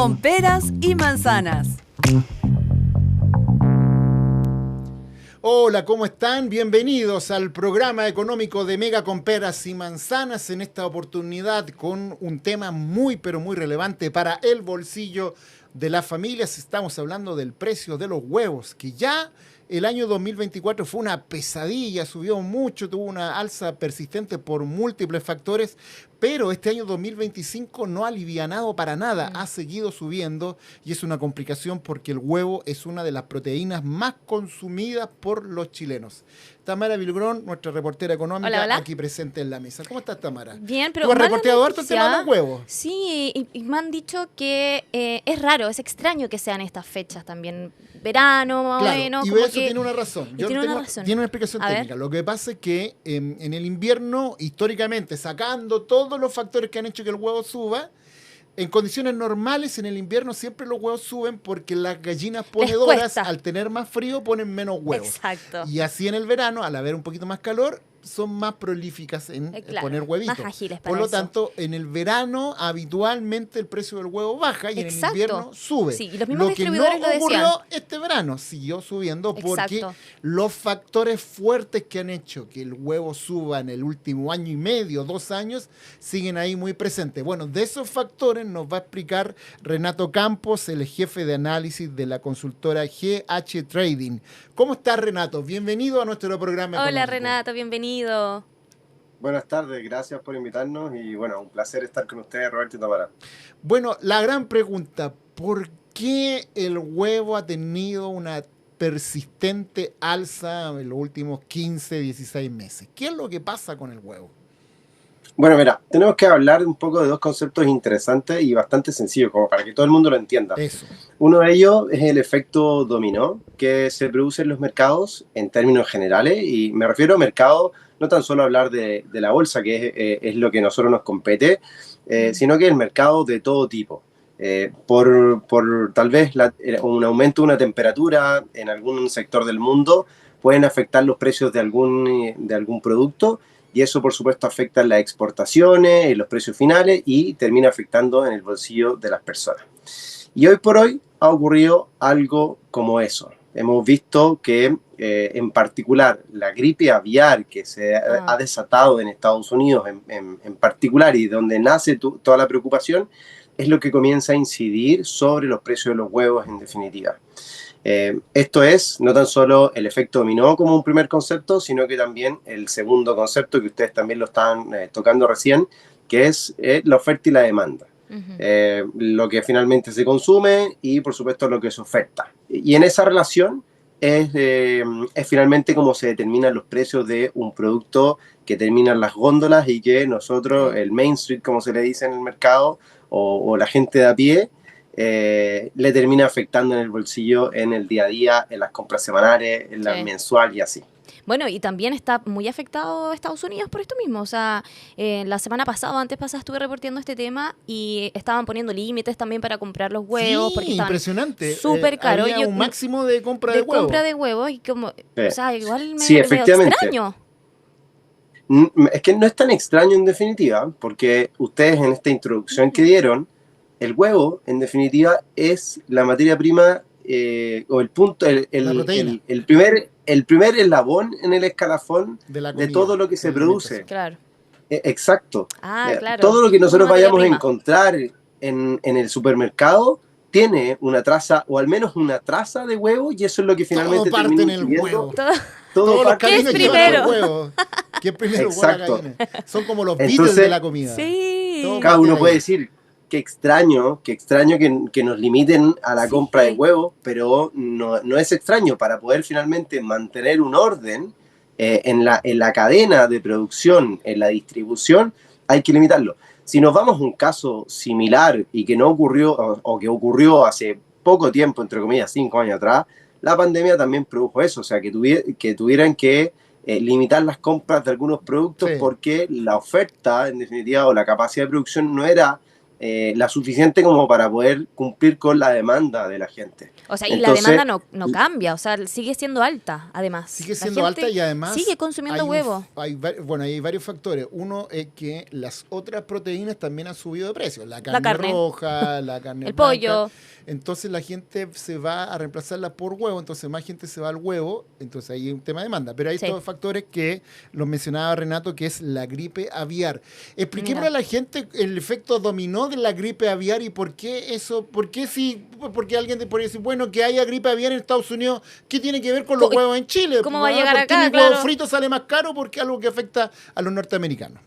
con peras y manzanas. Hola, ¿cómo están? Bienvenidos al programa económico de Mega con peras y manzanas, en esta oportunidad con un tema muy pero muy relevante para el bolsillo de las familias. Estamos hablando del precio de los huevos, que ya el año 2024 fue una pesadilla, subió mucho, tuvo una alza persistente por múltiples factores, pero este año 2025 no ha alivianado para nada, ha seguido subiendo y es una complicación porque el huevo es una de las proteínas más consumidas por los chilenos. Tamara Vilgrón, nuestra reportera económica, Hola, hola. aquí presente en la mesa. ¿Cómo estás, Tamara? Bien, pero ¿Tú has mala reporteado harto el noticia. tema de los huevos? Sí, y me han dicho que es raro, es extraño que sean estas fechas también. Verano, más o Claro, menos. y como eso que... tiene una razón. y tiene una razón. Tiene una explicación A ver. técnica. Lo que pasa es que en el invierno, históricamente, sacando todos los factores que han hecho que el huevo suba, en condiciones normales, en el invierno siempre los huevos suben porque las gallinas ponedoras, cuesta. al tener más frío, ponen menos huevos. Exacto. Y así en el verano, al haber un poquito más calor, son más prolíficas en Claro, poner huevitos. más ágiles para Por lo eso. tanto, en el verano habitualmente el precio del huevo baja y en el Exacto. invierno sube. Sí, y los mismos Lo que no distribuidores lo decían. ocurrió este verano, siguió subiendo porque Exacto. los factores fuertes que han hecho que el huevo suba en el último año y medio, 2 años, siguen ahí muy presentes. Bueno, de esos factores nos va a explicar Renato Campos, el jefe de análisis de la consultora GH Trading. ¿Cómo estás, Renato? Bienvenido a nuestro programa Hola, económico. Renato, bienvenido. Buenas tardes, gracias por invitarnos y bueno, un placer estar con ustedes, Roberto y Tamara. Bueno, la gran pregunta, ¿por qué el huevo ha tenido una persistente alza en los últimos 15, 16 meses? ¿Qué es lo que pasa con el huevo? Bueno, mira, tenemos que hablar un poco de dos conceptos interesantes y bastante sencillos, como para que todo el mundo lo entienda. Eso. Uno de ellos es el efecto dominó que se produce en los mercados en términos generales, y me refiero a mercados, no tan solo hablar de la bolsa, que es lo que a nosotros nos compete, sino que el mercado de todo tipo. Por tal vez un aumento de una temperatura en algún sector del mundo pueden afectar los precios de algún producto, y eso por supuesto afecta en las exportaciones, en los precios finales y termina afectando en el bolsillo de las personas. Y hoy por hoy ha ocurrido algo como eso. Hemos visto que en particular la gripe aviar que se ha desatado en Estados Unidos en particular, y donde nace toda la preocupación, es lo que comienza a incidir sobre los precios de los huevos en definitiva. Esto es no tan solo el efecto dominó como un primer concepto, sino que también el segundo concepto, que ustedes también lo estaban tocando recién, que es la oferta y la demanda. Lo que finalmente se consume y por supuesto lo que se oferta. Y en esa relación es finalmente como se determinan los precios de un producto que terminan las góndolas y que nosotros, el Main Street como se le dice en el mercado, o la gente de a pie, le termina afectando en el bolsillo, en el día a día, en las compras semanales, en la mensual y así. Bueno, y también está muy afectado Estados Unidos por esto mismo. O sea, la semana pasada, antes pasada, estuve reporteando este tema y estaban poniendo límites también para comprar los huevos. Sí, porque estaban impresionante. súper caros. Había un máximo de compra de huevos. compra de huevos y como, o sea, igual Sí, medio efectivamente. extraño. Es que no es tan extraño en definitiva, porque ustedes en esta introducción que dieron, el huevo en definitiva es la materia prima o el punto, el primer eslabón en el escalafón de todo lo que se produce. Claro. Exacto. Claro. Todo lo que nosotros Materia vayamos prima. a encontrar en el supermercado tiene una traza, o al menos una traza de huevo, y eso es lo que finalmente todo parte termina en el incidiendo. huevo. Todo- Todos los parte ¿Qué es caminos primero? llevan el huevo. ¿Qué es primero? Huevo o la Exacto. gallina? Son como los Entonces, Beatles de la comida. Sí. Todo Cada parte uno de puede ahí. decir qué extraño que nos limiten a la Sí. compra de huevos, pero no es extraño. Para poder finalmente mantener un orden en la cadena de producción, en la distribución, hay que limitarlo. Si nos vamos a un caso similar y que no ocurrió, o que ocurrió hace poco tiempo, entre comillas, 5 años atrás, la pandemia también produjo eso, o sea, que tuvieran que limitar las compras de algunos productos, Sí. porque la oferta, en definitiva, o la capacidad de producción no era la suficiente como para poder cumplir con la demanda de la gente. O sea, y Entonces, la demanda no cambia, o sea, sigue siendo alta, además. Sigue La siendo gente alta y además sigue consumiendo huevo. Bueno, hay varios factores. Uno es que las otras proteínas también han subido de precio. La La carne. roja, la carne El blanca. pollo. Entonces la gente se va a reemplazarla por huevo, entonces más gente se va al huevo, entonces ahí hay un tema de demanda. Pero hay Sí. estos factores que los mencionaba Renato, que es la gripe aviar. Expliquémosle a Mira. la gente el efecto dominó de la gripe aviar y por qué eso, porque alguien te podría decir, bueno, que haya gripe aviar en Estados Unidos, ¿qué tiene que ver con los huevos en Chile? ¿Cómo va a llegar ¿Por qué acá? mi huevo Claro. frito sale más caro? Porque es algo que afecta a los norteamericanos.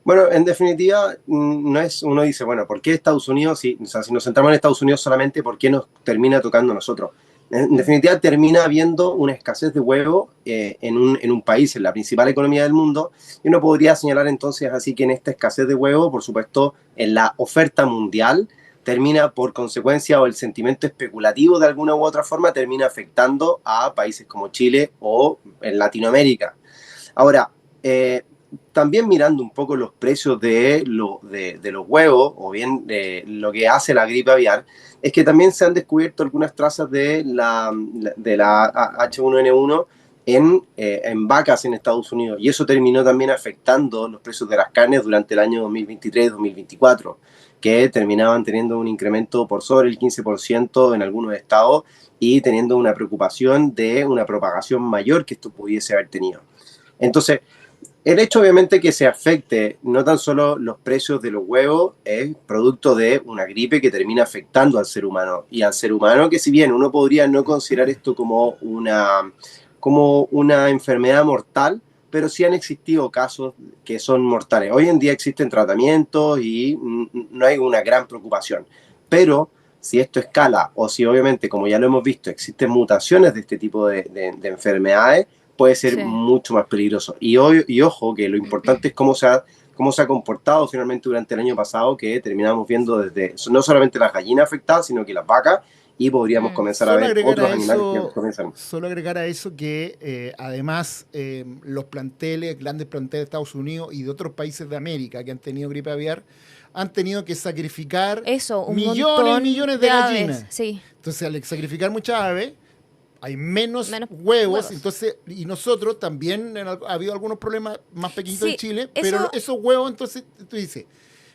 bueno, en definitiva, no es, uno dice, bueno, ¿por qué Estados Unidos? O sea, si nos centramos en Estados Unidos solamente, ¿por qué nos termina tocando a nosotros? En definitiva, termina habiendo una escasez de huevo en un país, en la principal economía del mundo, y uno podría señalar entonces así que en esta escasez de huevo, por supuesto, en la oferta mundial, termina por consecuencia o el sentimiento especulativo de alguna u otra forma termina afectando a países como Chile o en Latinoamérica. Ahora, también mirando un poco los precios de los huevos, o bien lo que hace la gripe aviar, es que también se han descubierto algunas trazas de la H1N1 en vacas en Estados Unidos, y eso terminó también afectando los precios de las carnes durante el año 2023-2024, que terminaban teniendo un incremento por sobre el 15% en algunos estados y teniendo una preocupación de una propagación mayor que esto pudiese haber tenido. Entonces, el hecho obviamente que se afecte no tan solo los precios de los huevos es producto de una gripe que termina afectando al ser humano, y al ser humano que si bien uno podría no considerar esto como una enfermedad mortal, pero sí han existido casos que son mortales. Hoy en día existen tratamientos y no hay una gran preocupación, pero si esto escala o si obviamente, como ya lo hemos visto, existen mutaciones de este tipo de enfermedades, puede ser Sí. mucho más peligroso. Y ojo, que lo importante es cómo se ha comportado finalmente durante el año pasado, que terminamos viendo desde no solamente las gallinas afectadas, sino que las vacas, y podríamos comenzar a ver otros animales que comienzan. Solo agregar a eso que además los grandes planteles de Estados Unidos y de otros países de América que han tenido gripe aviar, han tenido que sacrificar Eso, un millones y montón millones de aves, gallinas. sí. Entonces, al sacrificar muchas aves, hay menos Menos huevos. huevos. Entonces, y nosotros también ha habido algunos problemas más pequeñitos Sí, en Chile, eso- pero esos huevos, entonces, tú dices,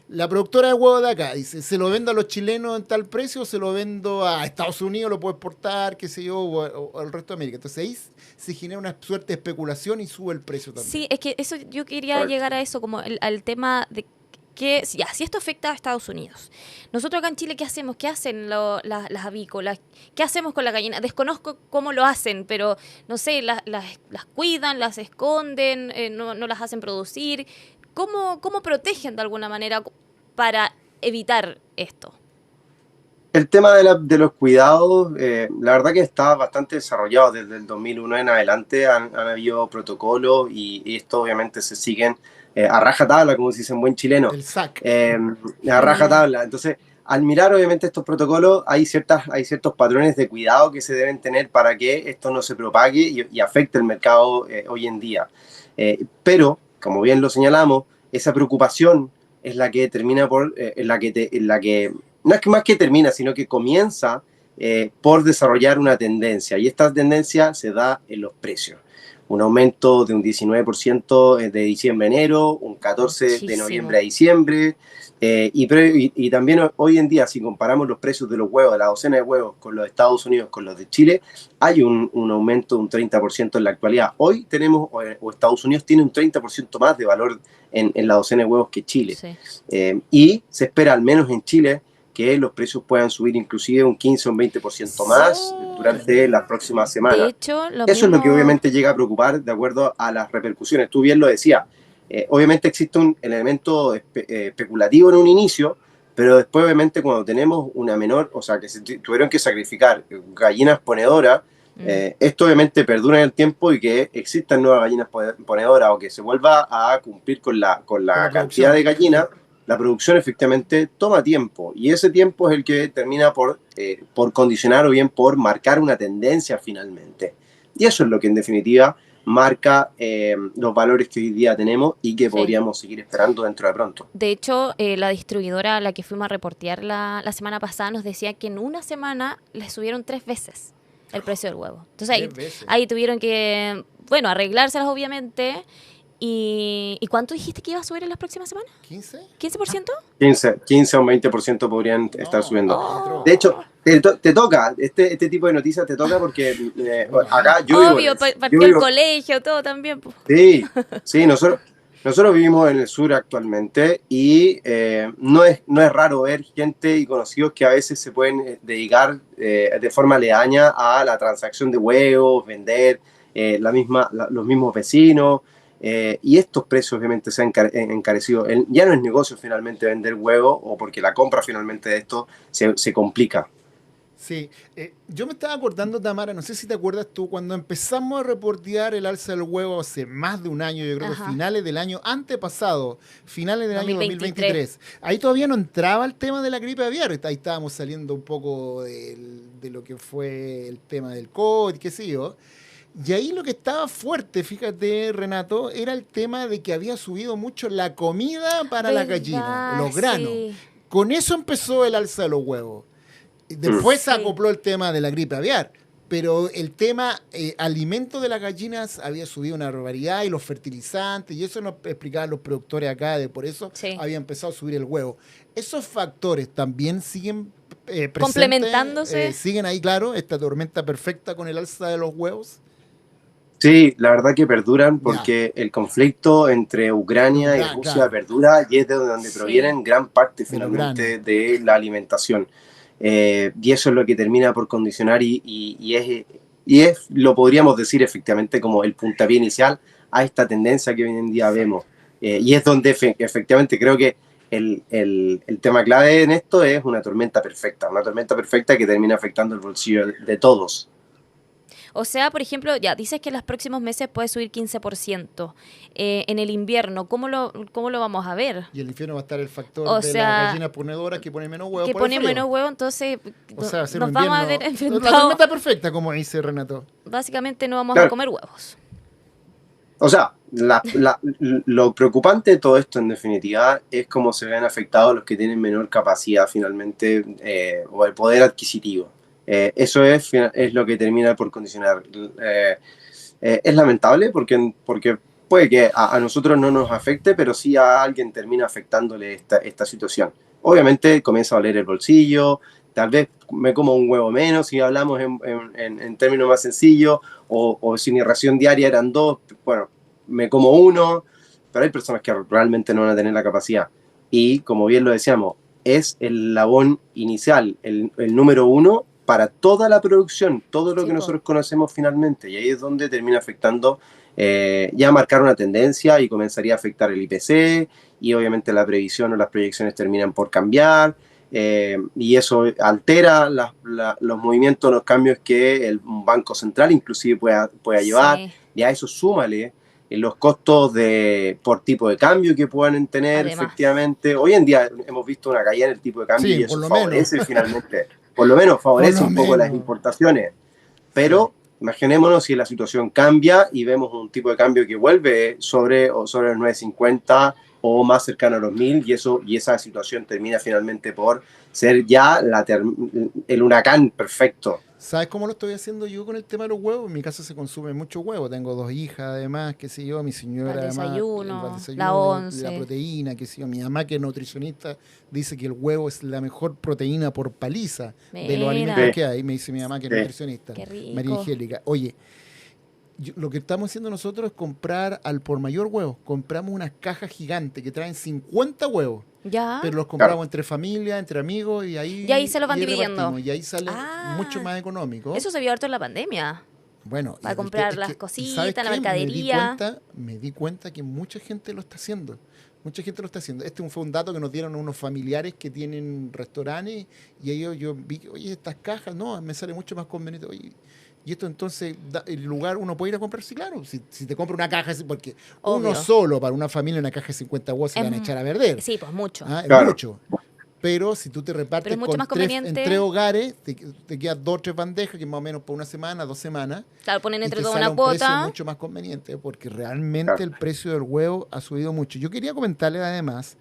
la productora de huevos de acá dice, ¿se lo vendo a los chilenos en tal precio o se lo vendo a Estados Unidos, lo puedo exportar, qué sé yo, o al resto de América? Entonces ahí se genera una suerte de especulación y sube el precio también. Sí, es que eso yo quería Correcto. llegar a eso, como al tema de que ya, si esto afecta a Estados Unidos, nosotros acá en Chile, ¿qué hacemos? ¿Qué hacen las avícolas? ¿Qué hacemos con la gallina? Desconozco cómo lo hacen, pero no sé, las cuidan, las esconden, no las hacen producir. ¿Cómo protegen de alguna manera para evitar esto? El tema de los cuidados, la verdad que está bastante desarrollado desde el 2001 en adelante. Han habido protocolos y esto obviamente se siguen a rajatabla, como se dice en buen chileno. El SAC. A rajatabla. Entonces, al mirar obviamente estos protocolos, hay ciertos patrones de cuidado que se deben tener para que esto no se propague y afecte el mercado hoy en día. Pero, como bien lo señalamos, esa preocupación es la que termina no es que más que termina, sino que comienza por desarrollar una tendencia, y esta tendencia se da en los precios. Un aumento de un 19% de diciembre a enero, un 14% Muchísimo. de noviembre a diciembre, y también hoy en día, si comparamos los precios de los huevos, de la docena de huevos con los de Estados Unidos, con los de Chile, hay un aumento de un 30% en la actualidad. Hoy tenemos, o Estados Unidos tiene un 30% más de valor en la docena de huevos que Chile. Sí. Y se espera, al menos en Chile, que los precios puedan subir inclusive un 15 o un 20% más durante las próximas semanas. De hecho, Eso es lo que obviamente llega a preocupar de acuerdo a las repercusiones. Tú bien lo decías, obviamente existe un elemento especulativo en un inicio, pero después obviamente cuando tenemos una menor, o sea, que se tuvieron que sacrificar gallinas ponedoras, esto obviamente perdura en el tiempo y que existan nuevas gallinas ponedoras o que se vuelva a cumplir con la cantidad de gallinas. La producción efectivamente toma tiempo, y ese tiempo es el que termina por condicionar o bien por marcar una tendencia finalmente. Y eso es lo que en definitiva marca los valores que hoy día tenemos y que Sí. podríamos seguir esperando dentro de pronto. De hecho, la distribuidora a la que fuimos a reportear la semana pasada nos decía que en una semana le subieron 3 veces el precio del huevo. Entonces ahí, 3 veces. ahí tuvieron que, bueno, arreglárselas obviamente. ¿Y cuánto dijiste que iba a subir en las próximas semanas? ¿15? ¿15%? 15 o un 20% podrían estar subiendo. Oh. De hecho, te toca, este tipo de noticias te toca porque acá yo vivo Obvio, en partió el colegio, todo también. Po. Sí, nosotros vivimos en el sur actualmente y no es raro ver gente y conocidos que a veces se pueden dedicar de forma aledaña a la transacción de huevos, vender los mismos vecinos. Y estos precios obviamente se han encarecido. Ya no es negocio finalmente vender huevos o porque la compra finalmente de esto se complica. Sí, yo me estaba acordando, Tamara, no sé si te acuerdas tú, cuando empezamos a reportear el alza del huevo hace más de un año, yo creo Ajá. que finales del año antepasado, finales del año 2023. 2023, ahí todavía no entraba el tema de la gripe aviar, ahí estábamos saliendo un poco de lo que fue el tema del COVID, qué sé yo. Y ahí lo que estaba fuerte, fíjate, Renato, era el tema de que había subido mucho la comida para la gallina, los granos. Sí. Con eso empezó el alza de los huevos. Después se Sí. acopló el tema de la gripe aviar, pero el tema alimento de las gallinas había subido una barbaridad y los fertilizantes, y eso nos explicaban los productores acá, de por eso Sí. había empezado a subir el huevo. Esos factores también siguen presentes, Complementándose. siguen ahí, claro, esta tormenta perfecta con el alza de los huevos. Sí, la verdad que perduran porque el conflicto entre Ucrania y Rusia claro. perdura y es de donde Sí. provienen gran parte De los finalmente de la alimentación. Y eso es lo que termina por condicionar y es, lo podríamos decir efectivamente como el puntapié inicial a esta tendencia que hoy en día vemos. Y es donde efectivamente creo que el tema clave en esto es una tormenta perfecta que termina afectando el bolsillo de todos. O sea, por ejemplo, ya dices que en los próximos meses puede subir 15%. En el invierno, ¿cómo lo vamos a ver? Y el infierno va a estar el factor O de sea, las gallinas ponedoras que ponen menos huevos Que por el pone frío. menos huevo, entonces O sea, va a ser nos un vamos a ver invierno- La enfrentados. tormenta perfecta, como dice Renato. Básicamente no vamos Claro. a comer huevos. O sea, lo preocupante de todo esto, en definitiva, es cómo se ven afectados los que tienen menor capacidad finalmente o el poder adquisitivo. Eso es lo que termina por condicionar. Es lamentable porque puede que a nosotros no nos afecte, pero sí a alguien termina afectándole esta situación. Obviamente comienza a oler el bolsillo, tal vez me como un huevo menos si hablamos en términos más sencillos, o si mi ración diaria eran 2, bueno, me como 1, pero hay personas que realmente no van a tener la capacidad. Y como bien lo decíamos, es el labón inicial, el número 1 para toda la producción, todo lo Sí, que po. nosotros conocemos finalmente. Y ahí es donde termina afectando, ya marcar una tendencia y comenzaría a afectar el IPC, y obviamente la previsión o las proyecciones terminan por cambiar. Y eso altera los movimientos, los cambios que el Banco Central inclusive pueda llevar. Sí. Y a eso súmale los costos por tipo de cambio que puedan tener. Además. Efectivamente. Hoy en día hemos visto una caída en el tipo de cambio Sí, y eso por lo favorece finalmente, por lo menos favorece Por lo un poco las menos. importaciones. Pero imaginémonos si la situación cambia y vemos un tipo de cambio que vuelve sobre los 9.50 o más cercano a los 1.000 y esa situación termina finalmente por ser ya el huracán perfecto. ¿Sabes cómo lo estoy haciendo yo con el tema de los huevos? En mi casa se consume mucho huevo. Tengo 2 hijas, además, qué sé yo, mi señora, Para el además. desayuno, el la once. la proteína, qué sé yo. Mi mamá, que es nutricionista, dice que el huevo es la mejor proteína por paliza de los Mira. alimentos Sí. que hay. Me dice mi mamá, que es Sí. nutricionista. Qué rico. María Angélica. Oye, lo que estamos haciendo nosotros es comprar al por mayor huevos. Compramos unas cajas gigantes que traen 50 huevos. Ya. Pero los compramos entre familia, entre amigos, y ahí se los van dividiendo. repartimos, y ahí sale Ah. mucho más económico. Eso se vio harto en la pandemia. Bueno, Para y comprar es las que, cositas, ¿sabes la qué? mercadería. Me di cuenta que mucha gente lo está haciendo. Mucha gente lo está haciendo. Este fue un dato que nos dieron unos familiares que tienen restaurantes, y ellos, yo vi, oye, estas cajas, no, me sale mucho más conveniente. Oye, y esto entonces, el lugar uno puede ir a comprar, sí, claro. Si te compra una caja, porque Obvio. uno solo para una familia, una caja de 50 huevos se Es la van a echar a perder. Sí, pues mucho. Ah, es Claro. mucho. pero si tú te Pero repartes es mucho más en conveniente. 3 hogares, te quedas 2 o 3 bandejas, que más o menos por una semana, 2 semanas, Claro, ponen y entre te toda sale una un precio cuota. mucho más conveniente, porque realmente Claro. el precio del huevo ha subido mucho. Yo quería comentarles además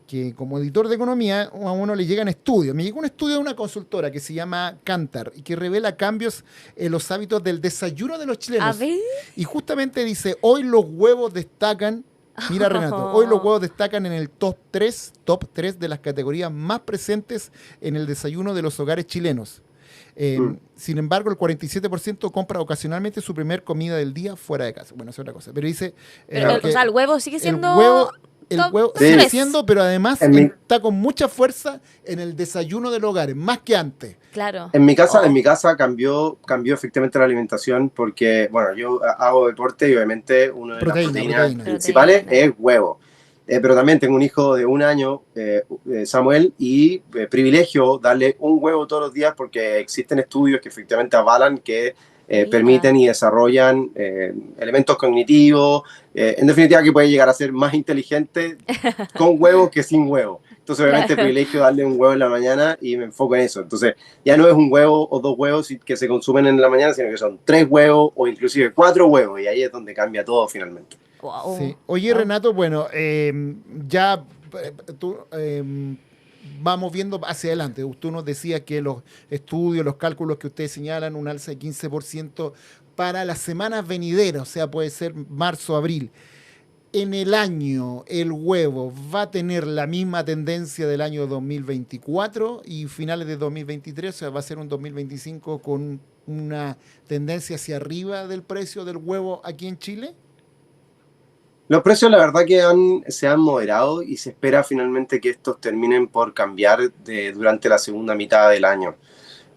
que como editor de economía a uno le llegan estudios. Me llegó un estudio de una consultora que se llama Kantar y que revela cambios en los hábitos del desayuno de los A chilenos. ver. Y justamente dice, hoy los huevos destacan, mira Renato, hoy los huevos destacan en el top 3 de las categorías más presentes en el desayuno de los hogares chilenos. Sin embargo, el 47% compra ocasionalmente su primer comida del día fuera de casa. Bueno, es otra cosa. Pero dice Pero, que o sea, el huevo sigue siendo. el top- huevo top sigue tres. siendo, pero además En mi- está con mucha fuerza en el desayuno del hogar, más que antes. Claro. En mi casa, Oh. en mi casa cambió efectivamente la alimentación porque, bueno, yo hago deporte y obviamente una de las proteínas Proteína. principales Proteína. es huevo. Pero también tengo un hijo de 1 año, Samuel, y privilegio darle un huevo todos los días porque existen estudios que efectivamente avalan que Mira. permiten y desarrollan elementos cognitivos, en definitiva que puede llegar a ser más inteligente con huevo que sin huevo. Entonces obviamente Claro. privilegio darle un huevo en la mañana y me enfoco en eso. Entonces ya no es un huevo o 2 huevos que se consumen en la mañana, sino que son 3 huevos o inclusive 4 huevos y ahí es donde cambia todo finalmente. Wow. Sí. Oye, Renato, bueno, ya tú, vamos viendo hacia adelante. Tú nos decías que los estudios, los cálculos que ustedes señalan, un alza de 15% para las semanas venideras, o sea, puede ser marzo, abril. En el año, el huevo va a tener la misma tendencia del año 2024 y finales de 2023, o sea, va a ser un 2025 con una tendencia hacia arriba del precio del huevo aquí en Chile. Los precios, la verdad, que se han moderado y se espera finalmente que estos terminen por cambiar durante la segunda mitad del año.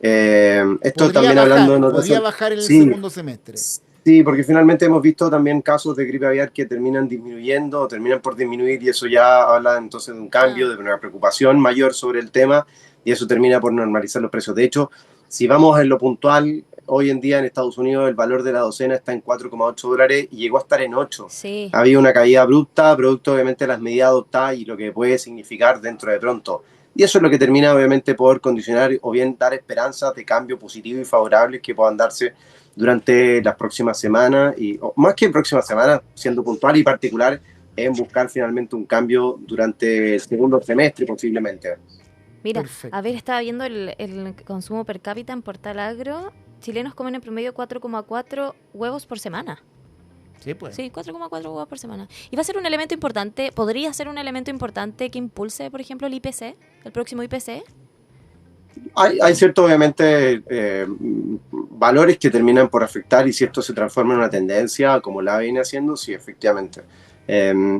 Esto Podría también bajar, hablando en otras... podría bajar en el Sí. segundo semestre. Sí, porque finalmente hemos visto también casos de gripe aviar que terminan disminuyendo o terminan por disminuir y eso ya habla entonces de un cambio, de una preocupación mayor sobre el tema y eso termina por normalizar los precios. De hecho, si vamos en lo puntual, hoy en día en Estados Unidos el valor de la docena está en $4,8 y llegó a estar en 8. Sí. Ha habido una caída abrupta, producto obviamente de las medidas adoptadas y lo que puede significar dentro de pronto. Y eso es lo que termina obviamente por condicionar o bien dar esperanzas de cambio positivo y favorables que puedan darse durante las próximas semanas, o más que próximas semanas, siendo puntual y particular, en buscar finalmente un cambio durante el segundo semestre posiblemente. Mira, Perfecto. a ver, estaba viendo el consumo per cápita en Portal Agro. Chilenos comen en promedio 4,4 huevos por semana. Sí, pues. Sí, 4,4 huevos por semana. Y va a ser un elemento importante, podría ser un elemento importante que impulse, por ejemplo, el IPC, el próximo IPC. Hay ciertos, obviamente, valores que terminan por afectar y si esto se transforma en una tendencia, como la viene haciendo, sí, efectivamente.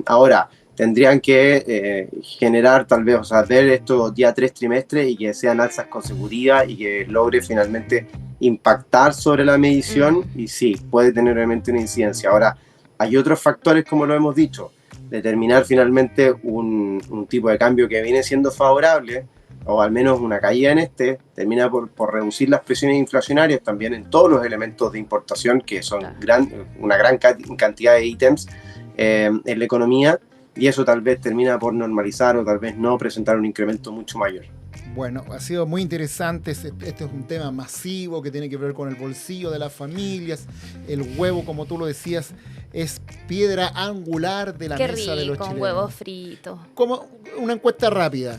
Ahora, tendrían que generar tal vez, o sea, ver estos ya 3 trimestres y que sean alzas consecutivas y que logre finalmente impactar sobre la medición y sí, puede tener realmente una incidencia. Ahora, hay otros factores, como lo hemos dicho, determinar finalmente un tipo de cambio que viene siendo favorable, o al menos una caída en termina por reducir las presiones inflacionarias también en todos los elementos de importación, que son una gran cantidad de ítems en la economía, y eso tal vez termina por normalizar o tal vez no presentar un incremento mucho mayor. Bueno, ha sido muy interesante. Este es un tema masivo que tiene que ver con el bolsillo de las familias. El huevo, como tú lo decías, es piedra angular de la Qué mesa de los rico, un chilenos. huevo frito. Como una encuesta rápida.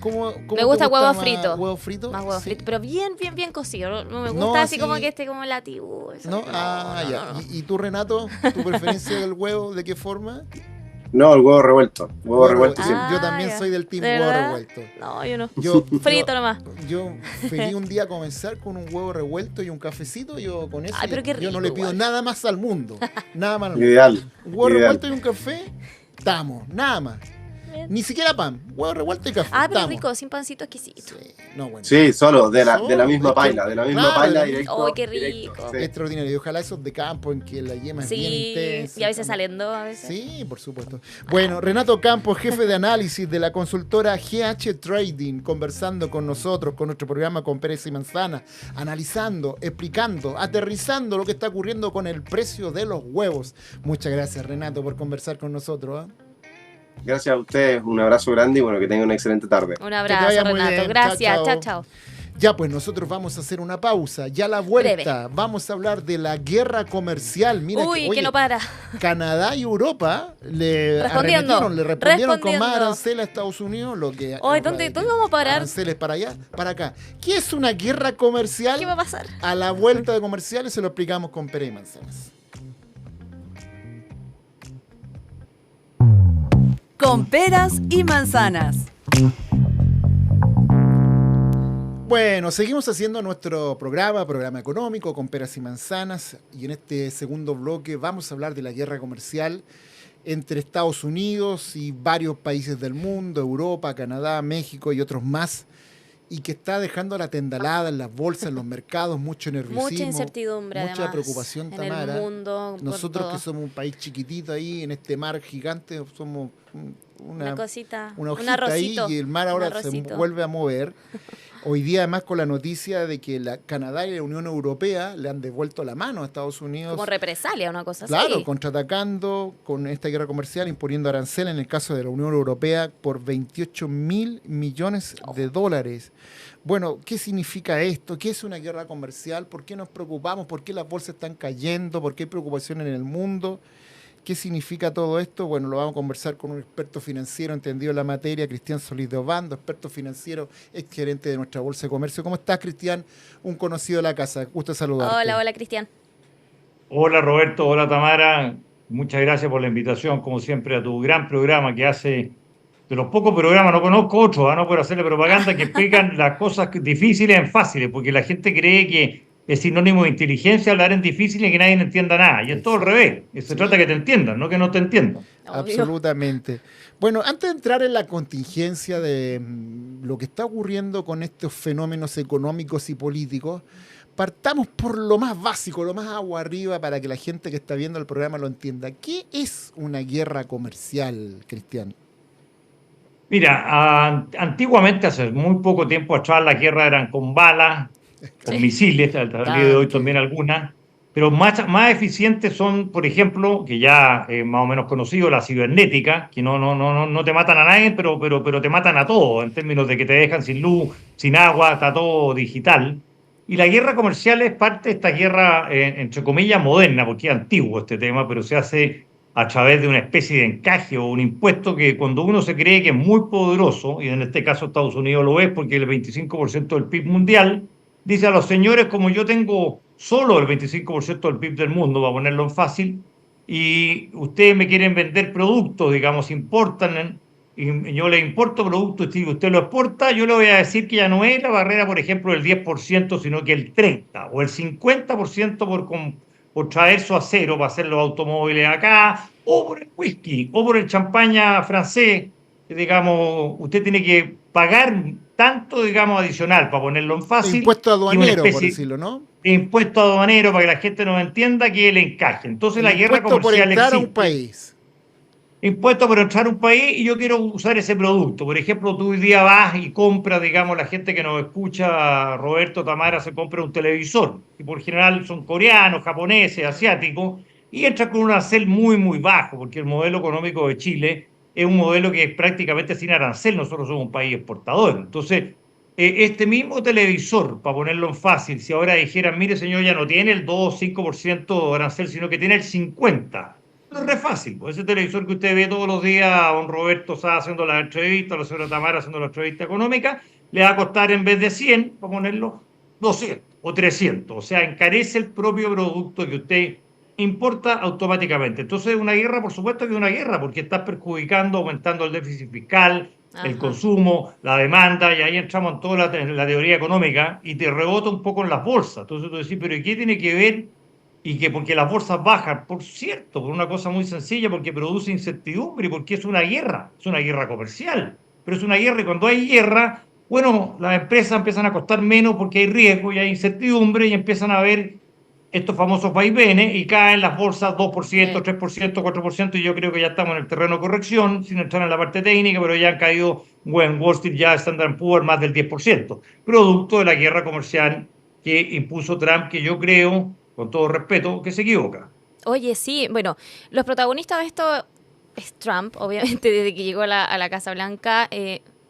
¿Cómo Me gusta te huevo más frito. ¿Huevo frito? Más huevo Sí. frito, pero bien cocido. No me gusta No, así sí. como que esté como latigo. ¿No? Ya. ¿Y tú, Renato? ¿Tu preferencia del huevo de qué forma? No, el huevo revuelto. Huevo revuelto sí. siempre. Yo también ya. soy del team ¿De huevo verdad? revuelto. No, yo no. yo- Frito nomás. Yo feliz un día comenzar con un huevo revuelto y un cafecito. Yo con eso Ay, pero qué yo no rico le pido igual. nada más al mundo. Nada más al mundo. Ideal. Un huevo ideal. revuelto y un café, estamos, nada más. Ni siquiera pan, huevo revuelto y café. Ah, pero estamos. rico, sin pancito exquisito. Sí, no, bueno. Sí, solo de la Solo, misma esto- paila, de la misma claro, paila de la directo. ¡Ay, qué directo, rico! sí. Extraordinario. Y ojalá esos de campo en que la yema es bien Sí, intensa. y a veces saliendo, a veces. Sí, por supuesto. Bueno, Renato Campos, jefe de análisis de la consultora GH Trading, conversando con nosotros, con nuestro programa con Pérez y Manzana, analizando, explicando, aterrizando lo que está ocurriendo con el precio de los huevos. Muchas gracias, Renato, por conversar con nosotros. ¿Eh? Gracias a ustedes, un abrazo grande y bueno, que tengan una excelente tarde. Un Que te abrazo, vaya muy Renato. bien. Gracias. Chao, Chao, chao. chao. Ya, pues nosotros vamos a hacer una pausa. Ya a la vuelta vamos a hablar de la guerra comercial. Mira Uy, oye, que no para. Canadá y Europa le Respondiendo. respondieron con más Respondiendo. aranceles a Estados Unidos, lo que Oye, habla ¿dónde de que vamos a parar? aranceles para allá, para acá. ¿Qué es una guerra comercial? ¿Qué va a pasar? A la vuelta de comerciales se lo explicamos con Pere y Manzanas. Con peras y manzanas. Bueno, seguimos haciendo nuestro programa económico con peras y manzanas, y en este segundo bloque vamos a hablar de la guerra comercial entre Estados Unidos y varios países del mundo, Europa, Canadá, México y otros más, y que está dejando la tendalada en las bolsas, en los mercados, mucho nerviosismo, Mucha incertidumbre, mucha además, preocupación, en Tamara. el mundo. por Nosotros todo. que somos un país chiquitito ahí, en este mar gigante, somos Una cosita. una un hojita ahí arrocito. y el mar ahora un se arrocito. vuelve a mover. Hoy día además con la noticia de que Canadá y la Unión Europea le han devuelto la mano a Estados Unidos. Como represalia, una cosa Claro, así. contraatacando con esta guerra comercial, imponiendo arancel en el caso de la Unión Europea por 28.000 millones de dólares. Bueno, ¿qué significa esto? ¿Qué es una guerra comercial? ¿Por qué nos preocupamos? ¿Por qué las bolsas están cayendo? ¿Por qué hay preocupación en el mundo? ¿Qué significa todo esto? Bueno, lo vamos a conversar con un experto financiero entendido en la materia, Cristian Solís de Obando, experto financiero, ex gerente de nuestra Bolsa de Comercio. ¿Cómo estás, Cristian? Un conocido de la casa. Gusto saludarte. Hola, hola, Cristian. Hola Roberto, hola Tamara, muchas gracias por la invitación, como siempre, a tu gran programa que hace, de los pocos programas, no conozco otros, no por hacerle propaganda, que explican las cosas difíciles en fáciles, porque la gente cree que es sinónimo de inteligencia hablar en difíciles y que nadie entienda nada, y es todo al revés, se trata que te entiendan, no que no te entiendan. Obvio. Absolutamente. Bueno, antes de entrar en la contingencia de lo que está ocurriendo con estos fenómenos económicos y políticos, partamos por lo más básico, lo más agua arriba, para que la gente que está viendo el programa lo entienda. ¿Qué es una guerra comercial, Cristian? Mira, antiguamente, hace muy poco tiempo atrás, las guerras eran con balas, con Sí. misiles, al día de hoy Tanque. también algunas, pero más eficientes son, por ejemplo, que ya más o menos conocido, la cibernética, que no te matan a nadie, pero te matan a todo, en términos de que te dejan sin luz, sin agua, está todo digital. Y la guerra comercial es parte de esta guerra, entre comillas, moderna, porque es antiguo este tema, pero se hace a través de una especie de encaje o un impuesto que cuando uno se cree que es muy poderoso, y en este caso Estados Unidos lo es porque el 25% del PIB mundial, dice a los señores, como yo tengo solo el 25% del PIB del mundo, para ponerlo en fácil, y ustedes me quieren vender productos, digamos, importan, y yo le importo productos y usted lo exporta, yo le voy a decir que ya no es la barrera, por ejemplo, del 10%, sino que el 30% o el 50% por traer su acero para hacer los automóviles acá, o por el whisky, o por el champaña francés, digamos, usted tiene que pagar tanto, digamos, adicional, para ponerlo en fácil. Impuesto y una aduanero, por especie decirlo, ¿no? de impuesto aduanero para que la gente no entienda que el encaje. Entonces El la guerra impuesto por comercial entrar a existe. un país. Impuesto por entrar a un país y yo quiero usar ese producto. Por ejemplo, tú hoy día vas y compras, digamos, la gente que nos escucha, Roberto, Tamara, se compra un televisor, que por general son coreanos, japoneses, asiáticos, y entra con un arancel muy, muy bajo, porque el modelo económico de Chile es un modelo que es prácticamente sin arancel, nosotros somos un país exportador. Entonces, este mismo televisor, para ponerlo en fácil, si ahora dijeran, mire señor, ya no tiene el 2 o 5% de arancel, sino que tiene el 50%. No es re fácil, pues ese televisor que usted ve todos los días a don Roberto Sá haciendo la entrevista, a la señora Tamara haciendo la entrevista económica, le va a costar en vez de 100, para ponerlo, 200 o 300. O sea, encarece el propio producto que usted importa automáticamente. Entonces, una guerra, por supuesto que es una guerra, porque está perjudicando, aumentando el déficit fiscal, el Ajá. consumo, la demanda, y ahí entramos en toda la teoría económica y te rebota un poco en las bolsas. Entonces tú decís, pero ¿y qué tiene que ver? Y que porque las bolsas bajan, por cierto, por una cosa muy sencilla, porque produce incertidumbre y porque es una guerra comercial, pero es una guerra y cuando hay guerra, bueno, las empresas empiezan a costar menos porque hay riesgo y hay incertidumbre y empiezan a ver estos famosos vaivenes y caen las bolsas 2%, 3%, 4% y yo creo que ya estamos en el terreno de corrección, sin entrar en la parte técnica, pero ya han caído en Wall Street, ya Standard & Poor's más del 10%, producto de la guerra comercial que impuso Trump, que yo creo, con todo respeto, que se equivoca. Oye, sí, bueno, los protagonistas de esto es Trump, obviamente, desde que llegó a la Casa Blanca,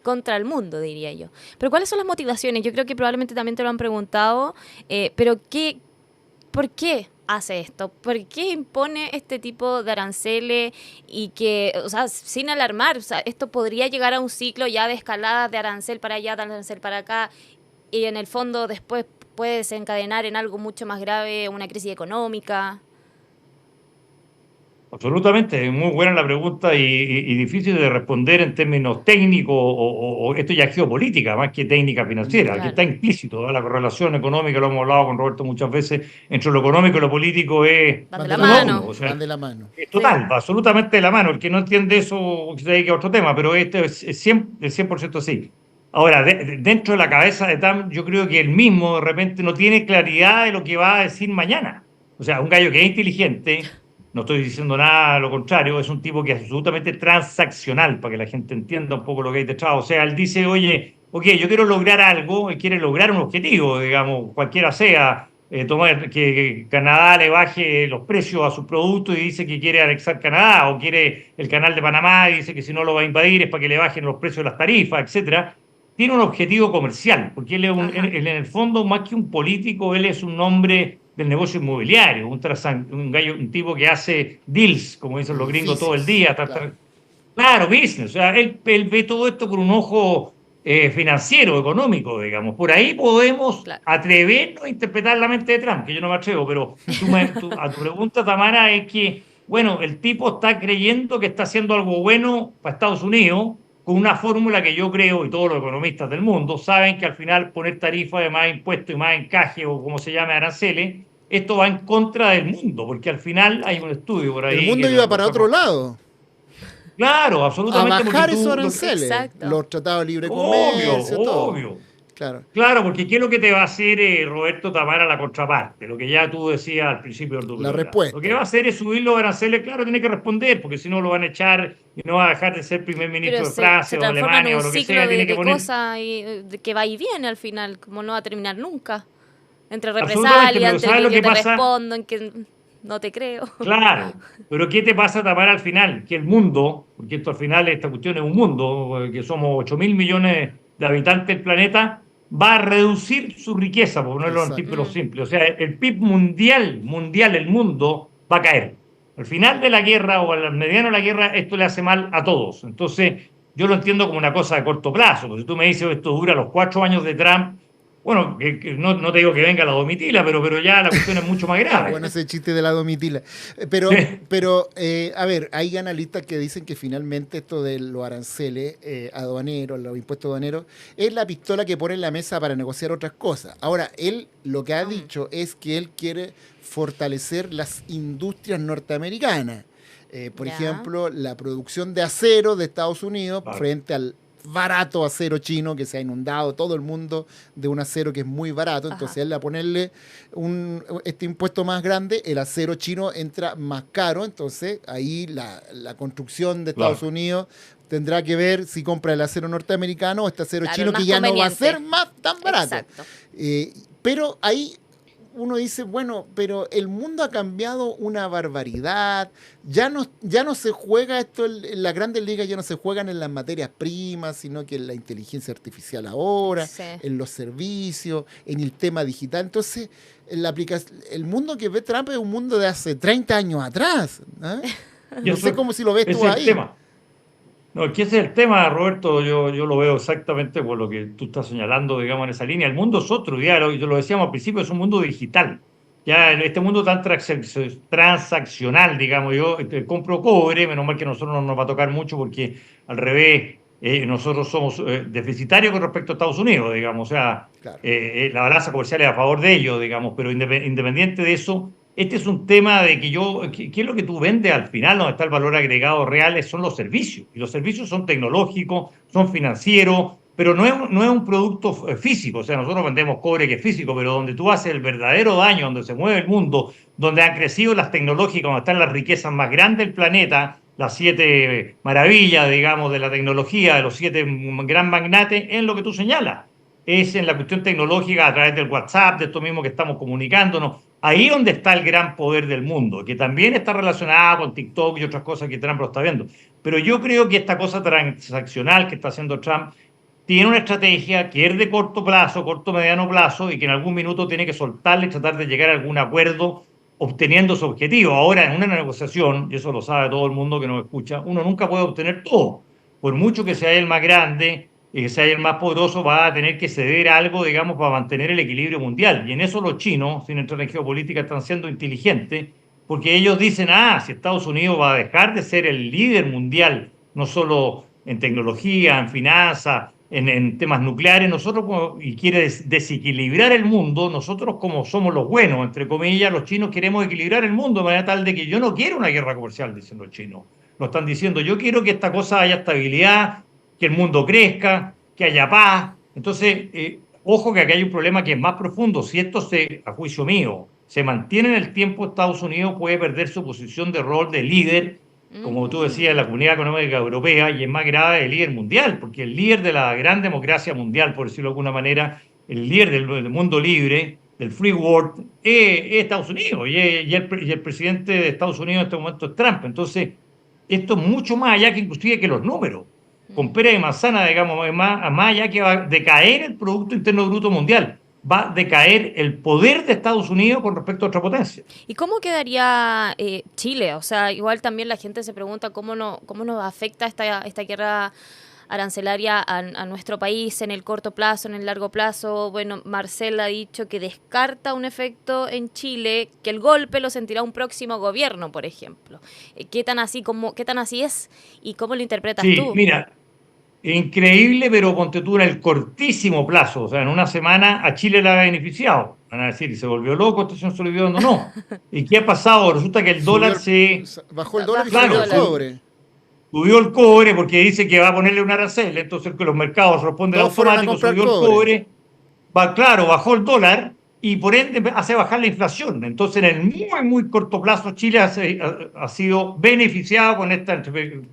contra el mundo, diría yo. Pero ¿cuáles son las motivaciones? Yo creo que probablemente también te lo han preguntado, pero ¿por qué hace esto? ¿Por qué impone este tipo de aranceles y que, o sea, sin alarmar, o sea, esto podría llegar a un ciclo ya de escalada de arancel para allá, de arancel para acá, y en el fondo después puede desencadenar en algo mucho más grave, una crisis económica? Absolutamente, muy buena la pregunta y difícil de responder en términos técnicos o esto ya es geopolítica más que técnica financiera, que Claro. está implícito, ¿no? La correlación económica, lo hemos hablado con Roberto muchas veces, entre lo económico y lo político es Van de la la mano. o sea, Van de la mano. es total, va absolutamente de la mano. El que no entiende eso se dedica a otro tema, pero este es 100% así. Ahora, dentro de la cabeza de Trump, yo creo que él mismo de repente no tiene claridad de lo que va a decir mañana. O sea, un gallo que es inteligente, no estoy diciendo nada, lo contrario, es un tipo que es absolutamente transaccional, para que la gente entienda un poco lo que hay detrás. O sea, él dice, oye, ok, yo quiero lograr algo, él quiere lograr un objetivo, digamos, cualquiera sea, tomar que Canadá le baje los precios a sus productos y dice que quiere anexar Canadá, o quiere el canal de Panamá y dice que si no lo va a invadir es para que le bajen los precios de las tarifas, etcétera. Tiene un objetivo comercial, porque él, Ajá. él en el fondo, más que un político, él es un hombre del negocio inmobiliario, un gallo, un tipo que hace deals, como dicen los gringos, todo el Edificios, día. claro. Claro, business. O sea, él ve todo esto con un ojo financiero, económico, digamos. Por ahí podemos Claro. atrevernos a interpretar la mente de Trump, que yo no me atrevo, pero a tu pregunta, Tamara, es que, bueno, el tipo está creyendo que está haciendo algo bueno para Estados Unidos con una fórmula que yo creo, y todos los economistas del mundo saben que al final poner tarifas de más impuestos y más encaje, o como se llame, aranceles, esto va en contra del mundo, porque al final hay un estudio por El ahí mundo que iba lo para otro lado, Claro, a absolutamente, porque bajar esos tú, aranceles, Exacto. los tratados de libre obvio, comercio, todo. obvio. Claro, Claro, porque ¿qué es lo que te va a hacer Roberto Tamara la contraparte? Lo que ya tú decías al principio de tu la programa. Lo que respuesta. va a hacer es subir los aranceles, claro, tiene que responder, porque si no lo van a echar y no va a dejar de ser primer ministro Pero de se Francia o de transforma en Alemania un o lo que ciclo sea, tiene que de poner. cosas que va y viene al final, como no va a terminar nunca. Entre Absolutamente, represalias, pero entre ¿sabes que lo yo que te pasa? respondo, en que no te creo. Claro, pero ¿qué te pasa, Tamara, al final? Que el mundo, porque esto al final, esta cuestión es un mundo, que somos 8.000 millones de habitantes del planeta, va a reducir su riqueza, por ponerlo en Exacto. términos simples. O sea, el PIB mundial, el mundo, va a caer. Al final de la guerra o al mediano de la guerra, esto le hace mal a todos. Entonces, yo lo entiendo como una cosa de corto plazo. Porque si tú me dices esto dura los 4 años de Trump, bueno, que no te digo que venga la domitila, pero ya la cuestión es mucho más grave. Bueno, ese chiste de la domitila. A ver, hay analistas que dicen que finalmente esto de los aranceles aduaneros, los impuestos aduaneros, es la pistola que pone en la mesa para negociar otras cosas. Ahora, él lo que ha dicho es que él quiere fortalecer las industrias norteamericanas. Por Ya. ejemplo, la producción de acero de Estados Unidos Claro. frente al barato acero chino que se ha inundado todo el mundo de un acero que es muy barato. Entonces, Ajá. él a ponerle este impuesto más grande, el acero chino entra más caro. Entonces, ahí la construcción de Estados Claro. Unidos tendrá que ver si compra el acero norteamericano o este acero Claro, chino el más que ya no va a conveniente. ser más tan barato. Exacto. Pero ahí uno dice, bueno, pero el mundo ha cambiado una barbaridad. Ya no se juega esto, en las grandes ligas ya no se juegan en las materias primas, sino que en la inteligencia artificial ahora, Sí. en los servicios, en el tema digital. Entonces, el mundo que ve Trump es un mundo de hace 30 años atrás. ¿Ah? Y No eso- sé cómo si lo ves ese tú es el ahí. tema. No, es que ese es el tema, Roberto. Yo lo veo exactamente por lo que tú estás señalando, digamos, en esa línea. El mundo es otro, ya yo lo decíamos al principio, es un mundo digital. Ya en este mundo tan transaccional, digamos, yo compro cobre, menos mal que a nosotros no nos va a tocar mucho porque al revés, nosotros somos deficitarios con respecto a Estados Unidos, digamos, o sea, Claro. la balanza comercial es a favor de ellos, digamos, pero independiente de eso, este es un tema de que ¿qué es lo que tú vendes al final? Donde está el valor agregado real son los servicios. Y los servicios son tecnológicos, son financieros, pero no es un producto físico. O sea, nosotros vendemos cobre que es físico, pero donde tú haces el verdadero daño, donde se mueve el mundo, donde han crecido las tecnológicas, donde están las riquezas más grandes del planeta, las 7 maravillas, digamos, de la tecnología, de los 7 gran magnates, es lo que tú señalas. Es en la cuestión tecnológica a través del WhatsApp, de esto mismo que estamos comunicándonos. Ahí es donde está el gran poder del mundo, que también está relacionado con TikTok y otras cosas que Trump lo está viendo. Pero yo creo que esta cosa transaccional que está haciendo Trump tiene una estrategia que es de corto plazo, mediano plazo, y que en algún minuto tiene que soltarle y tratar de llegar a algún acuerdo obteniendo su objetivo. Ahora, en una negociación, y eso lo sabe todo el mundo que nos escucha, uno nunca puede obtener todo. Por mucho que sea el más grande y que sea el más poderoso, va a tener que ceder algo, digamos, para mantener el equilibrio mundial. Y en eso los chinos, sin entrar en geopolítica, están siendo inteligentes, porque ellos dicen, si Estados Unidos va a dejar de ser el líder mundial, no solo en tecnología, en finanzas, en temas nucleares, y quiere desequilibrar el mundo, nosotros como somos los buenos, entre comillas, los chinos queremos equilibrar el mundo de manera tal de que yo no quiero una guerra comercial, dicen los chinos. Lo están diciendo, yo quiero que esta cosa haya estabilidad, que el mundo crezca, que haya paz. Entonces, ojo que aquí hay un problema que es más profundo. Si esto a juicio mío, se mantiene en el tiempo, Estados Unidos puede perder su posición de rol de líder, como tú decías, en la Comunidad Económica Europea, y es más grave el líder mundial, porque el líder de la gran democracia mundial, por decirlo de alguna manera, el líder del mundo libre, del free world, es Estados Unidos, y el presidente de Estados Unidos en este momento es Trump. Entonces, esto es mucho más allá que inclusive que los números. Con pera y manzana, digamos, más allá que va a decaer el Producto Interno Bruto Mundial, va a decaer el poder de Estados Unidos con respecto a otra potencia. ¿Y cómo quedaría Chile? O sea, igual también la gente se pregunta cómo nos afecta esta guerra arancelaria a nuestro país en el corto plazo, en el largo plazo. Bueno, Marcel ha dicho que descarta un efecto en Chile, que el golpe lo sentirá un próximo gobierno, por ejemplo. ¿Qué tan así es y cómo lo interpretas tú? Sí, mira, increíble, pero ponte tú en el cortísimo plazo, o sea, en una semana a Chile le ha beneficiado. Van a decir, ¿y se volvió loco? ¿Esto se nos olvidó? No. ¿Y qué ha pasado? Resulta que el dólar bajó el dólar y Claro, subió el cobre. Subió el cobre porque dice que va a ponerle un arancel, entonces que los mercados responden Todos fueron a automático, comprar subió el cobre, bajó el dólar y por ende hace bajar la inflación. Entonces en el muy, muy corto plazo Chile ha sido beneficiado con esta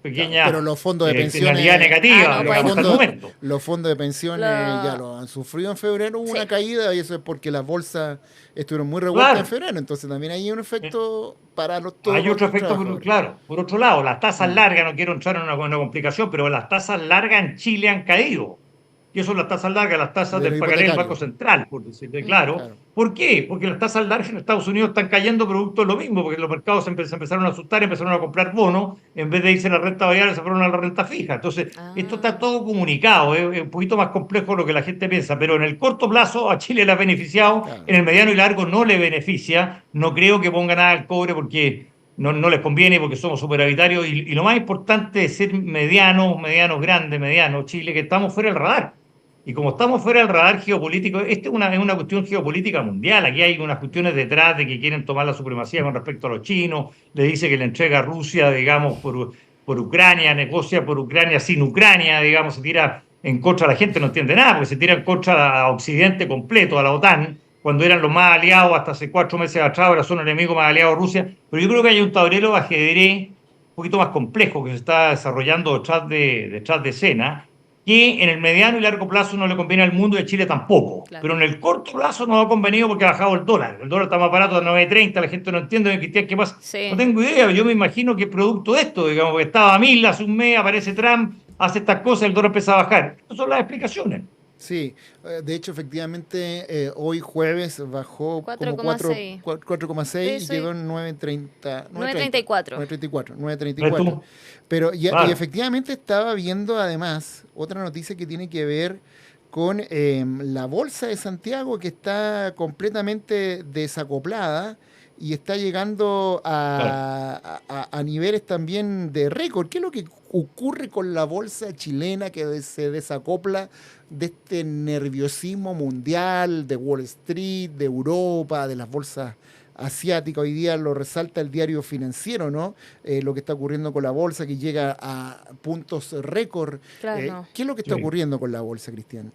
pequeña pero los fondos de pensiones penalidad negativa, hasta el momento. Los fondos de pensiones ya lo han sufrido en febrero, hubo una caída, y eso es porque las bolsas estuvieron muy revueltas en febrero, entonces también hay un efecto para todos. Hay otro efecto, claro. Por otro lado, las tasas largas, no quiero entrar en una complicación, pero las tasas largas en Chile han caído. Y eso son las tasas largas, las tasas del pagaré del Banco Central, por decirte claro. ¿Por qué? Porque las tasas largas en Estados Unidos están cayendo producto de lo mismo, porque los mercados se empezaron a asustar, empezaron a comprar bonos, en vez de irse a la renta variable se fueron a la renta fija. Entonces, esto está todo comunicado, es un poquito más complejo de lo que la gente piensa, pero en el corto plazo a Chile le ha beneficiado, en el mediano y largo no le beneficia. No creo que ponga nada al cobre porque no les conviene, porque somos superavitarios, y lo más importante es ser mediano, Chile, que estamos fuera del radar. Y como estamos fuera del radar geopolítico, esta es una cuestión geopolítica mundial. Aquí hay unas cuestiones detrás de que quieren tomar la supremacía con respecto a los chinos. Le dice que le entrega a Rusia, digamos, por Ucrania, negocia por Ucrania sin Ucrania, digamos, se tira en contra. La gente no entiende nada, porque se tira en contra a Occidente completo, a la OTAN, cuando eran los más aliados hasta hace 4 meses atrás, ahora son enemigos más aliados de Rusia. Pero yo creo que hay un tablero de ajedrez un poquito más complejo que se está desarrollando detrás de escena, que en el mediano y largo plazo no le conviene al mundo y a Chile tampoco. Claro. Pero en el corto plazo nos ha convenido porque ha bajado el dólar. El dólar está más barato de 9.30, la gente no entiende, Cristian, ¿qué pasa? Sí. No tengo idea, yo me imagino que es producto de esto, digamos, que estaba a 1.000 hace un mes, aparece Trump, hace estas cosas, el dólar empieza a bajar. Estas son las explicaciones. Sí, de hecho, efectivamente, hoy jueves bajó 4,6 y llegó en 9.34. Pero y efectivamente estaba viendo además otra noticia que tiene que ver con la Bolsa de Santiago, que está completamente desacoplada y está llegando a niveles también de récord. ¿Qué es lo que ocurre con la bolsa chilena que se desacopla de este nerviosismo mundial, de Wall Street, de Europa, de las bolsas asiáticas? Hoy día lo resalta el Diario Financiero, ¿no? Lo que está ocurriendo con la bolsa, que llega a puntos récord. Claro. ¿Qué es lo que está ocurriendo con la bolsa, Cristian?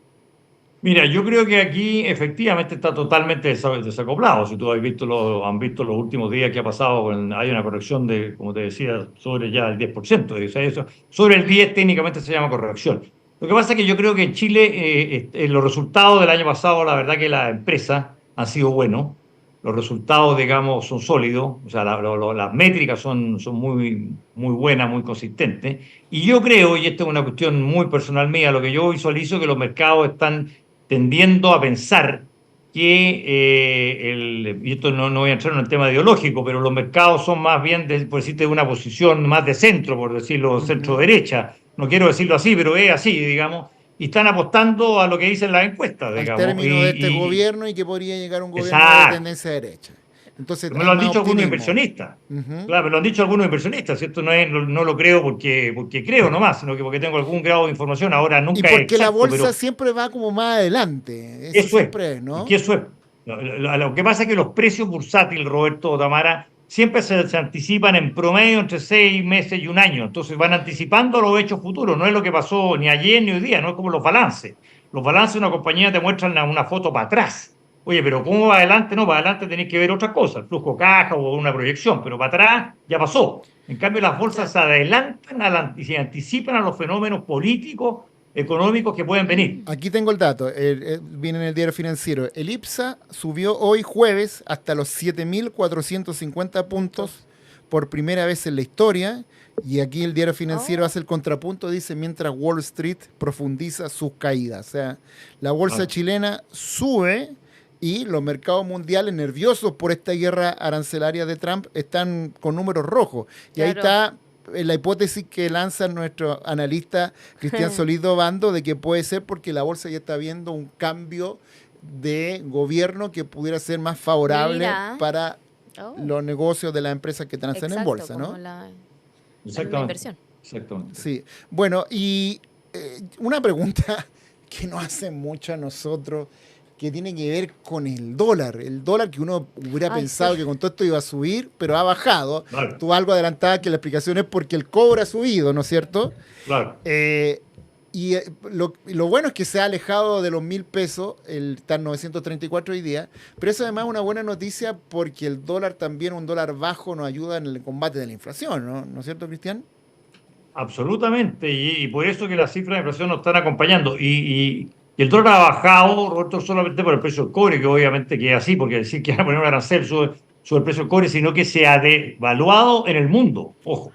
Mira, yo creo que aquí efectivamente está totalmente desacoplado. Si tú han visto los últimos días que ha pasado, hay una corrección de, como te decía, sobre ya el 10%. O sea, eso, sobre el 10% técnicamente se llama corrección. Lo que pasa es que yo creo que en Chile los resultados del año pasado, la verdad que las empresas han sido buenos. los resultados, digamos, son sólidos, o sea, las métricas son muy, muy buenas, muy consistentes. Y yo creo, y esta es una cuestión muy personal mía, lo que yo visualizo es que los mercados están tendiendo a pensar que, y esto no voy a entrar en el tema ideológico, pero los mercados son más bien, por decirte, de una posición más de centro, por decirlo, centro-derecha. No quiero decirlo así, pero es así, digamos. Y están apostando a lo que dicen las encuestas, digamos. Al término de este gobierno y que podría llegar un gobierno de tendencia derecha. Entonces, me lo han dicho algunos inversionistas. Claro, me lo han dicho algunos inversionistas, ¿cierto? No lo creo porque creo nomás, sino que porque tengo algún grado de información. Ahora nunca es exacto. Y porque la bolsa pero siempre va como más adelante. Eso siempre es, ¿no? Y eso es. Lo que pasa es que los precios bursátiles, Roberto, Tamara, siempre se anticipan en promedio entre 6 meses y un año. Entonces van anticipando los hechos futuros. No es lo que pasó ni ayer ni hoy día, no es como los balances. Los balances de una compañía te muestran una foto para atrás. Oye, pero ¿cómo va adelante? No, para adelante tenés que ver otras cosas, el flujo caja o una proyección, pero para atrás ya pasó. En cambio, las bolsas se adelantan y se anticipan a los fenómenos políticos, económicos que pueden venir. Aquí tengo el dato, viene en el diario financiero. El IPSA subió hoy jueves hasta los 7.450 puntos por primera vez en la historia. Y aquí el diario financiero hace el contrapunto, dice, mientras Wall Street profundiza sus caídas. O sea, la bolsa chilena sube y los mercados mundiales, nerviosos por esta guerra arancelaria de Trump, están con números rojos. Y ahí está la hipótesis que lanza nuestro analista Cristian Solido Bando de que puede ser porque la bolsa ya está viendo un cambio de gobierno que pudiera ser más favorable para los negocios de las empresas que transan en bolsa, ¿no? Exactamente. Inversión. Exactamente. Sí. Bueno, y una pregunta que nos hacen mucho a nosotros, que tiene que ver con el dólar. El dólar que uno hubiera pensado que con todo esto iba a subir, pero ha bajado. Claro. Tú algo adelantabas que la explicación es porque el cobre ha subido, ¿no es cierto? Claro. Y lo bueno es que se ha alejado de los 1.000 pesos, está en 934 hoy día, pero eso además es una buena noticia porque el dólar también, un dólar bajo, nos ayuda en el combate de la inflación, ¿no es cierto, Cristian? Absolutamente, y por eso que las cifras de inflación nos están acompañando. Y el dólar ha bajado, Roberto, solamente por el precio del cobre, que obviamente que es así, porque decir que van a poner un arancel sobre el precio del cobre, sino que se ha devaluado en el mundo, ojo.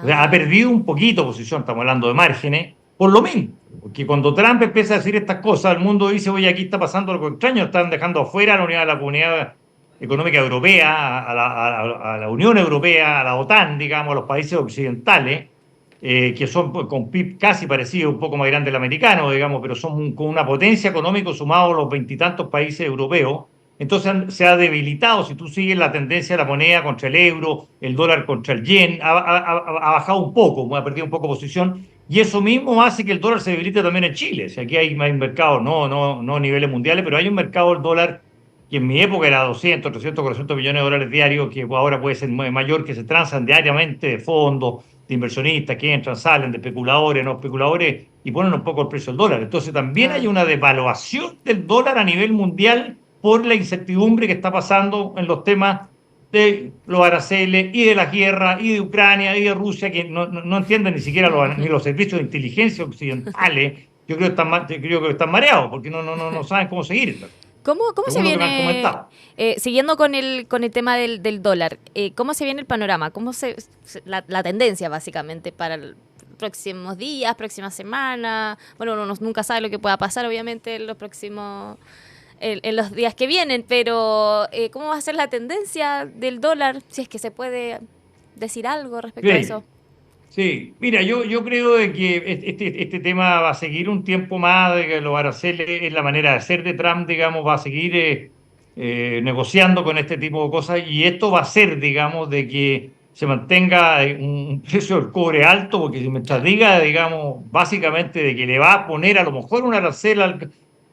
O sea, ha perdido un poquito posición, estamos hablando de márgenes, por lo mismo. Porque cuando Trump empieza a decir estas cosas, el mundo dice, oye, aquí está pasando algo extraño, están dejando afuera a la unidad de la Comunidad Económica Europea, a la Unión Europea, a la OTAN, digamos, a los países occidentales, que son con PIB casi parecido, un poco más grande al americano, digamos, pero son con una potencia económica sumado a los 20 y tantos países europeos. Entonces se ha debilitado, si tú sigues la tendencia de la moneda contra el euro, el dólar contra el yen, ha bajado un poco, ha perdido un poco posición, y eso mismo hace que el dólar se debilite también en Chile. O sea, aquí hay mercados, no a niveles mundiales, pero hay un mercado del dólar que en mi época era 200, 300, 400 millones de dólares diarios, que ahora puede ser mayor, que se transan diariamente de fondos, de inversionistas que entran, salen, de especuladores, no especuladores, y ponen un poco el precio del dólar. Entonces también hay una devaluación del dólar a nivel mundial por la incertidumbre que está pasando en los temas de los aranceles y de la guerra y de Ucrania y de Rusia, que no entienden ni siquiera ni los servicios de inteligencia occidentales. Yo creo que están mareados porque no saben cómo seguir. ¿Cómo se viene, siguiendo con el tema del dólar, cómo se viene el panorama? ¿Cómo la tendencia básicamente para los próximos días, próximas semanas? Bueno, uno nunca sabe lo que pueda pasar, obviamente, en los días que vienen, pero ¿cómo va a ser la tendencia del dólar? Si es que se puede decir algo respecto a eso. Sí, mira, yo creo de que este tema va a seguir un tiempo más, de que los aranceles es la manera de hacer de Trump, digamos, va a seguir negociando con este tipo de cosas, y esto va a ser, digamos, de que se mantenga un precio del cobre alto, porque mientras diga, digamos, básicamente de que le va a poner a lo mejor un arancel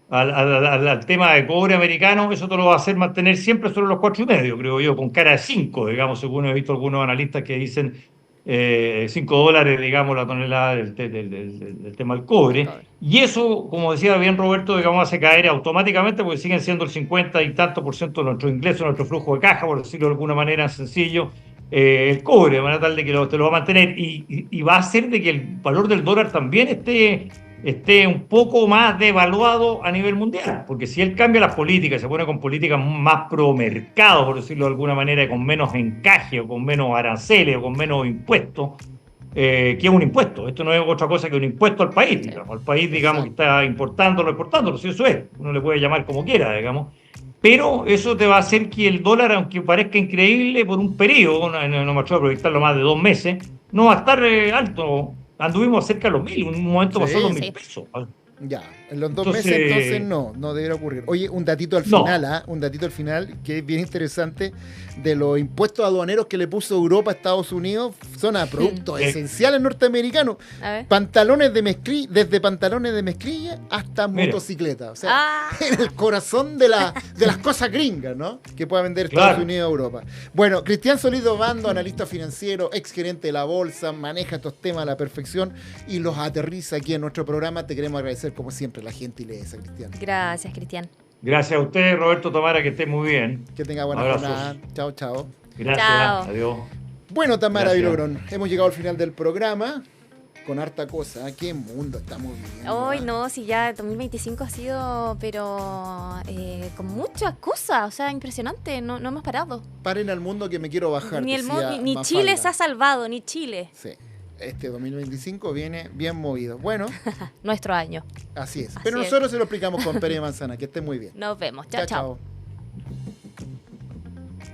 al tema de cobre americano, eso te lo va a hacer mantener siempre sobre los 4,5, creo yo, con cara de 5, digamos, según he visto algunos analistas que dicen $5, digamos, la tonelada del tema del cobre. Y eso, como decía bien Roberto, digamos, hace caer automáticamente, porque siguen siendo el 50 y tanto por ciento de nuestro ingreso, nuestro flujo de caja, por decirlo de alguna manera sencillo, el cobre, de manera tal de que te lo va a mantener, y va a hacer de que el valor del dólar también esté esté un poco más devaluado a nivel mundial, porque si él cambia las políticas, se pone con políticas más pro mercado, por decirlo de alguna manera, y con menos encaje, o con menos aranceles, o con menos impuestos, que es un impuesto, esto no es otra cosa que un impuesto al país, digamos, al país, digamos, que está importándolo, exportándolo, si eso es, uno le puede llamar como quiera, digamos, pero eso te va a hacer que el dólar, aunque parezca increíble, por un periodo, no me atrevo a proyectarlo más de 2 meses, no va a estar alto. Anduvimos cerca de los 1.000, en un momento pasó Sí. 2.000 pesos. Ya, en los 2 Entonces- meses entonces no debería ocurrir. Oye, un datito al No. final, un datito al final que es bien interesante de los impuestos aduaneros que le puso Europa a Estados Unidos, son a productos esenciales norteamericanos. A ver. Pantalones de mezclilla, desde pantalones de mezclilla hasta Mira. motocicletas. O sea, Ah, en el corazón de las cosas gringas, ¿no? Que pueda vender Estados Claro. Unidos a Europa. Bueno, Cristian Solido Bando, analista financiero, ex gerente de la bolsa, maneja estos temas a la perfección y los aterriza aquí en nuestro programa. Te queremos agradecer, como siempre, la gentileza, Cristian. gracias, Cristian. Gracias a usted, Roberto Tamara, que esté muy bien. Que tenga buena Abrazos. jornada. Chao, chao. Gracias, Chao. adiós. Bueno, Tamara Gracias. Vilogrón, hemos llegado al final del programa con harta cosa. ¿Qué mundo estamos viviendo? Hoy ¿Ah? no, si ya 2025 ha sido, pero con muchas cosas, o sea, impresionante, no hemos parado. Paren al mundo que me quiero bajar. Ni, decía ni Mafalda. Chile se ha salvado, ni Chile. Sí, este 2025 viene bien movido. Bueno, Nuestro año. así es. Así Pero es. nosotros se lo explicamos con Pere Manzana. Que esté muy bien. Nos vemos. Chao, chao. Chao.